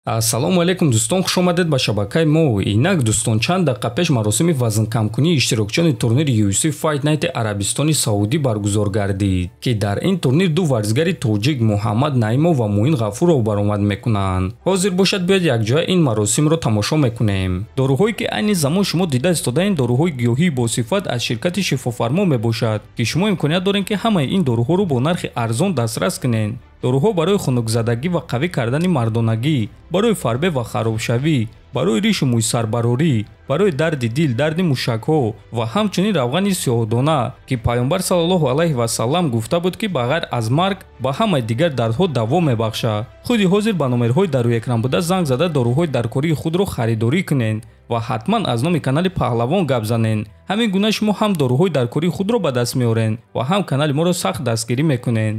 Ассалому алейкум дӯстон, хуш омадед ба шабакаи мо. Инак дӯстон, чанд дақиқа пеш маросими вазнкамкуни иштирокчиёни турнири UFC Fight Night Арабистони Саудӣ баргузор гардид, ки дар ин турнир ду варзигари тоҷик Мухаммад Наимов Муин Гафуров баромад мекунанд. Ҳозир бошад биёед якҷоя ин маросимро тамошо мекунем. Доруҳое ки айни замон шумо дида истодаен доруҳои гиёҳии босифат аз ширкати шифофармо мебошад, ки шумо имконият доред ки ҳамаи ин доруҳоро бо нархи арзон дастрас кунед. доруҳо барои хунукзадагӣ ва қавӣ кардани мардонагӣ, барои фарбе ва харобшавӣ, барои ришу мӯйсарбарорӣ, барои дарди дил, дарди мушакҳо ва ҳамчунин равғани сиёҳдона, ки пайғамбар саллаллоҳу алайҳи васаллам гуфта буд, ки ба ғайр аз марг ба ҳамаи дигар дардҳо даво мебахшад. Худи ҳозир ба номерҳои дар рӯи экран буда занг зада доруҳои даркории худро харидорӣ кунед ва ҳатман аз номи канали Паҳлавон гап занед. ҳамин гуна шумо ҳам доруҳои даркории худро ба даст меоред ва ҳам канали моро сахт дастгирӣ мекунед.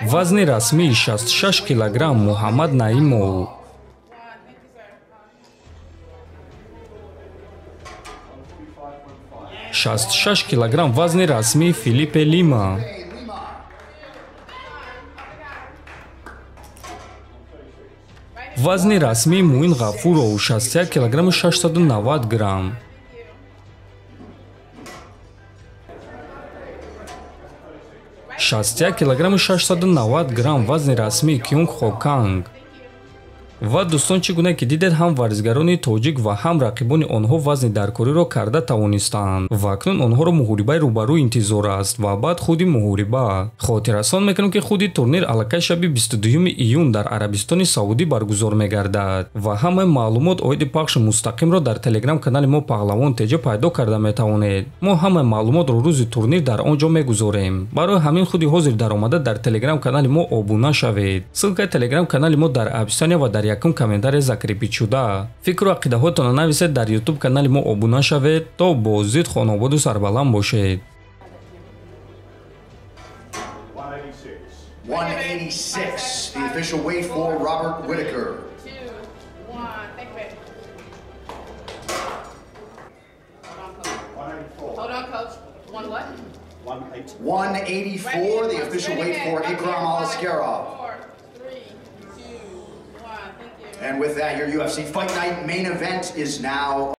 Вазни расмии 66 кг Мухаммад Наимов. – 66 кг вазни расмии Филиппе Лима. Вазни расмии Муин Гафуров 61 кг 690 г. 61 кг 690 г вазни расмии Кюнг Хоканг. ва дӯстон, чӣ гуна ки дидед, ҳам варзигарони тоҷик ва ҳам рақибони онҳо вазни даркориро карда тавонистанд ва акнун онҳоро муҳорибаи рӯбарӯ интизор аст ва баъд худи муҳориба. Хотиррасон мекунем ки худи турнир аллакай шаби 22 июн дар Арабистони Саудӣ баргузор мегардад ва ҳамаи маълумот оиди пахши мустақимро дар телеграм канали мо Паҳлавон теҷа пайдо карда метавонед. мо ҳамаи маълумотро рӯзи турнир дар он ҷо мегузорем. барои ҳамин худи ҳозир даромада дар телеграм канали мо обуна шавед. ссилкаи телеграм канали мо дар описания ва дар якум комментария закрепид шуда. Фикру ақидаҳоятонро нависед, дар YouTube канали мо обуна шавед то бозид хонободу сарбаланд бошед. 186, the official weight for Robert Whitaker. 184, the official weight for Ikram Aliskerov. And with that, your UFC Fight Night main event is now